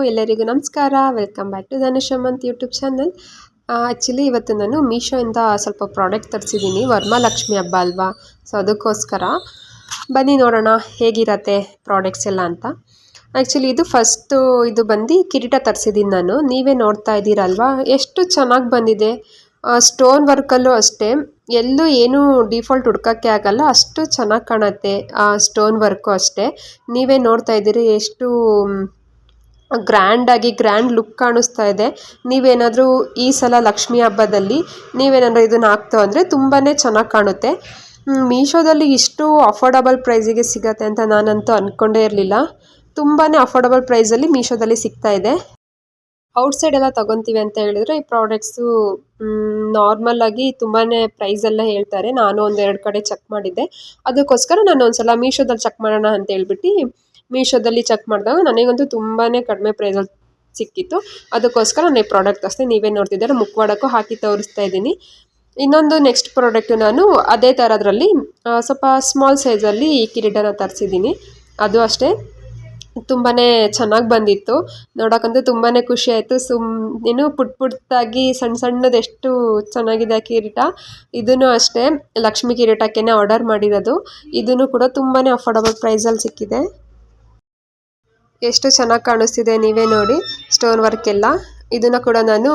ಎಲ್ಲರಿಗೂ ನಮಸ್ಕಾರ. Welcome back to Dhanush Hemanth YouTube channel. Actually ಇವತ್ತು ನಾನು ಮೀಶೋಯಿಂದ ಸ್ವಲ್ಪ ಪ್ರಾಡಕ್ಟ್ ತರಿಸಿದ್ದೀನಿ. ವರಮಹಾಲಕ್ಷ್ಮಿ ಹಬ್ಬ ಅಲ್ವಾ, ಸೊ ಅದಕ್ಕೋಸ್ಕರ ಬನ್ನಿ ನೋಡೋಣ ಹೇಗಿರತ್ತೆ ಪ್ರಾಡಕ್ಟ್ಸ್ ಎಲ್ಲ ಅಂತ. ಆ್ಯಕ್ಚುಲಿ ಇದು ಬಂದು ಕಿರೀಟ ತರಿಸಿದ್ದೀನಿ ನಾನು. ನೀವೇ ನೋಡ್ತಾ ಇದ್ದೀರಲ್ವಾ, ಎಷ್ಟು ಚೆನ್ನಾಗಿ ಬಂದಿದೆ. ಸ್ಟೋನ್ ವರ್ಕಲ್ಲೂ ಅಷ್ಟೇ, ಎಲ್ಲೂ ಏನೂ ಡಿಫಾಲ್ಟ್ ಹುಡ್ಕೋಕ್ಕೆ ಆಗಲ್ಲ, ಅಷ್ಟು ಚೆನ್ನಾಗಿ ಕಾಣುತ್ತೆ. ಸ್ಟೋನ್ ವರ್ಕು ಅಷ್ಟೇ, ನೀವೇ ನೋಡ್ತಾ ಇದ್ದೀರಿ ಎಷ್ಟು ಗ್ರ್ಯಾಂಡ್ ಲುಕ್ ಕಾಣಿಸ್ತಾ ಇದೆ. ನೀವೇನಾದರೂ ಈ ಸಲ ಲಕ್ಷ್ಮಿ ಹಬ್ಬದಲ್ಲಿ ನೀವೇನಾದರೂ ಇದನ್ನು ಹಾಕ್ತು ಅಂದರೆ ತುಂಬಾ ಚೆನ್ನಾಗಿ ಕಾಣುತ್ತೆ. ಮೀಶೋದಲ್ಲಿ ಇಷ್ಟು ಅಫೋರ್ಡಬಲ್ ಪ್ರೈಸಿಗೆ ಸಿಗತ್ತೆ ಅಂತ ನಾನಂತೂ ಅಂದ್ಕೊಂಡೇ ಇರಲಿಲ್ಲ. ತುಂಬಾ ಅಫೋರ್ಡಬಲ್ ಪ್ರೈಸಲ್ಲಿ ಮೀಶೋದಲ್ಲಿ ಸಿಗ್ತಾ ಇದೆ. ಔಟ್ಸೈಡ್ ಎಲ್ಲ ತೊಗೊತೀವಿ ಅಂತ ಹೇಳಿದ್ರೆ ಈ ಪ್ರಾಡಕ್ಟ್ಸು ನಾರ್ಮಲ್ ಆಗಿ ತುಂಬಾ ಪ್ರೈಸೆಲ್ಲ ಹೇಳ್ತಾರೆ. ನಾನು ಒಂದೆರಡು ಕಡೆ ಚೆಕ್ ಮಾಡಿದ್ದೆ, ಅದಕ್ಕೋಸ್ಕರ ನಾನು ಒಂದ್ಸಲ ಮೀಶೋದಲ್ಲಿ ಚೆಕ್ ಮಾಡೋಣ ಅಂತ ಹೇಳ್ಬಿಟ್ಟು ಮೀಶೋದಲ್ಲಿ ಚೆಕ್ ಮಾಡಿದಾಗ ನನಗಂತೂ ತುಂಬಾ ಕಡಿಮೆ ಪ್ರೈಸಲ್ಲಿ ಸಿಕ್ಕಿತ್ತು. ಅದಕ್ಕೋಸ್ಕರ ನಾನು ಈ ಪ್ರಾಡಕ್ಟ್ ಅಷ್ಟೇ ನೀವೇ ನೋಡ್ತಿದ್ದಾರೆ ಮುಖವಾಡಕ್ಕೂ ಹಾಕಿ ತೋರಿಸ್ತಾ ಇದ್ದೀನಿ. ಇನ್ನೊಂದು ನೆಕ್ಸ್ಟ್ ಪ್ರಾಡಕ್ಟು ನಾನು ಅದೇ ಥರದ್ರಲ್ಲಿ ಸ್ವಲ್ಪ ಸ್ಮಾಲ್ ಸೈಜಲ್ಲಿ ಈ ಕಿರೀಟನ ತರಿಸಿದ್ದೀನಿ. ಅದು ಅಷ್ಟೇ ತುಂಬಾ ಚೆನ್ನಾಗಿ ಬಂದಿತ್ತು. ನೋಡೋಕ್ಕಂತೂ ತುಂಬಾ ಖುಷಿ ಆಯಿತು. ಏನು ಪುಟ್ಟದಾಗಿ ಸಣ್ಣದು ಎಷ್ಟು ಚೆನ್ನಾಗಿದೆ ಆ ಕಿರೀಟ. ಇದೂ ಅಷ್ಟೇ ಲಕ್ಷ್ಮಿ ಕಿರೀಟಕ್ಕೇ ಆರ್ಡರ್ ಮಾಡಿರೋದು. ಇದೂ ಕೂಡ ತುಂಬಾ ಅಫೋರ್ಡಬಲ್ ಪ್ರೈಸಲ್ಲಿ ಸಿಕ್ಕಿದೆ. ಎಷ್ಟು ಚೆನ್ನಾಗಿ ಕಾಣಿಸ್ತಿದೆ ನೀವೇ ನೋಡಿ, ಸ್ಟೋನ್ ವರ್ಕ್ ಎಲ್ಲ. ಇದನ್ನು ಕೂಡ ನಾನು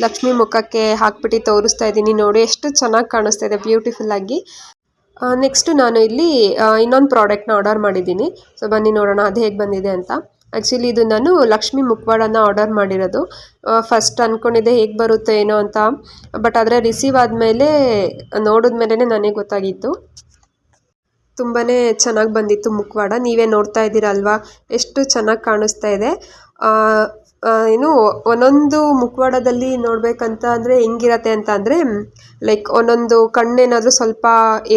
ಲಕ್ಷ್ಮಿ ಮುಖಕ್ಕೆ ಹಾಕ್ಬಿಟ್ಟು ತೋರಿಸ್ತಾ ಇದ್ದೀನಿ. ನೋಡಿ ಎಷ್ಟು ಚೆನ್ನಾಗಿ ಕಾಣಿಸ್ತಾ ಇದೆ ಬ್ಯೂಟಿಫುಲ್ ಆಗಿ. ನೆಕ್ಸ್ಟು ನಾನು ಇಲ್ಲಿ ಇನ್ನೊಂದು ಪ್ರಾಡಕ್ಟ್ನ ಆರ್ಡರ್ ಮಾಡಿದ್ದೀನಿ. ಸೊ ಬನ್ನಿ ನೋಡೋಣ ಅದು ಹೇಗೆ ಬಂದಿದೆ ಅಂತ. ಆ್ಯಕ್ಚುಲಿ ಇದು ನಾನು ಲಕ್ಷ್ಮಿ ಮುಖವಾಡನ ಆರ್ಡರ್ ಮಾಡಿರೋದು. ಫಸ್ಟ್ ಅಂದ್ಕೊಂಡಿದ್ದೆ ಹೇಗೆ ಬರುತ್ತೆ ಏನೋ ಅಂತ, ಬಟ್ ಆದರೆ ರಿಸೀವ್ ಆದಮೇಲೆ ನೋಡಿದ್ಮೇಲೆ ನನಗೆ ಗೊತ್ತಾಗಿತ್ತು. ತುಂಬಾ ಚೆನ್ನಾಗಿ ಬಂದಿತ್ತು ಮುಖವಾಡ. ನೀವೇ ನೋಡ್ತಾ ಇದ್ದೀರಲ್ವಾ ಎಷ್ಟು ಚೆನ್ನಾಗಿ ಕಾಣಿಸ್ತಾ ಇದೆ. ಏನು ಒಂದೊಂದು ಮುಖವಾಡದಲ್ಲಿ ನೋಡಬೇಕಂತ ಅಂದರೆ ಹೆಂಗಿರತ್ತೆ ಅಂತ ಅಂದರೆ, ಲೈಕ್ ಒಂದೊಂದು ಕಣ್ಣೇನಾದರೂ ಸ್ವಲ್ಪ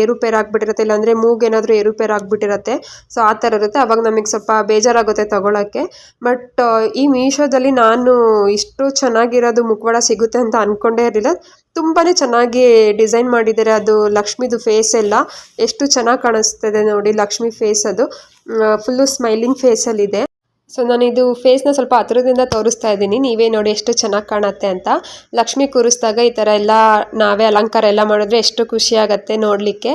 ಏರುಪೇರು ಆಗಿಬಿಟ್ಟಿರುತ್ತೆ, ಇಲ್ಲಾಂದರೆ ಮೂಗೇನಾದರೂ ಏರುಪೇರು ಆಗಿಬಿಟ್ಟಿರುತ್ತೆ. ಸೊ ಆ ಥರ ಇರುತ್ತೆ, ಆವಾಗ ನಮಗೆ ಸ್ವಲ್ಪ ಬೇಜಾರಾಗುತ್ತೆ ತೊಗೊಳಕ್ಕೆ. ಬಟ್ ಈ ಮೀಶೋದಲ್ಲಿ ನಾನು ಇಷ್ಟು ಚೆನ್ನಾಗಿರೋದು ಮುಖವಾಡ ಸಿಗುತ್ತೆ ಅಂತ ಅಂದ್ಕೊಂಡೇ ಇರಲಿಲ್ಲ. ತುಂಬಾ ಚೆನ್ನಾಗಿ ಡಿಸೈನ್ ಮಾಡಿದ್ದಾರೆ. ಅದು ಲಕ್ಷ್ಮಿದು ಫೇಸ್ ಎಲ್ಲ ಎಷ್ಟು ಚೆನ್ನಾಗಿ ಕಾಣಿಸ್ತಿದೆ ನೋಡಿ. ಲಕ್ಷ್ಮಿ ಫೇಸ್ ಅದು ಫುಲ್ಲು ಸ್ಮೈಲಿಂಗ್ ಫೇಸಲ್ಲಿದೆ. ಸೊ ನಾನಿದು ಫೇಸ್ನ ಸ್ವಲ್ಪ ಹತ್ರದಿಂದ ತೋರಿಸ್ತಾ ಇದ್ದೀನಿ, ನೀವೇ ನೋಡಿ ಎಷ್ಟು ಚೆನ್ನಾಗಿ ಕಾಣುತ್ತೆ ಅಂತ. ಲಕ್ಷ್ಮಿ ಕೂರಿಸಿದಾಗ ಈ ಥರ ಎಲ್ಲ ನಾವೇ ಅಲಂಕಾರ ಎಲ್ಲ ಮಾಡಿದ್ರೆ ಎಷ್ಟು ಖುಷಿಯಾಗತ್ತೆ ನೋಡಲಿಕ್ಕೆ.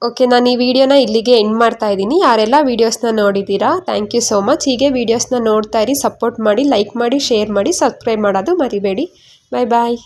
ಓಕೆ, ನಾನು ಈ ವಿಡಿಯೋನ ಇಲ್ಲಿಗೆ ಎಂಡ್ ಮಾಡ್ತಾ ಇದ್ದೀನಿ. ಯಾರೆಲ್ಲ ವೀಡಿಯೋಸ್ನ ನೋಡಿದ್ದೀರಾ ಥ್ಯಾಂಕ್ ಯು ಸೋ ಮಚ್. ಹೀಗೆ ವೀಡಿಯೋಸ್ನ ನೋಡ್ತಾ ಇರಿ, ಸಪೋರ್ಟ್ ಮಾಡಿ, ಲೈಕ್ ಮಾಡಿ, ಶೇರ್ ಮಾಡಿ, ಸಬ್ಸ್ಕ್ರೈಬ್ ಮಾಡೋದು ಮರಿಬೇಡಿ. ಬಾಯ್ ಬಾಯ್.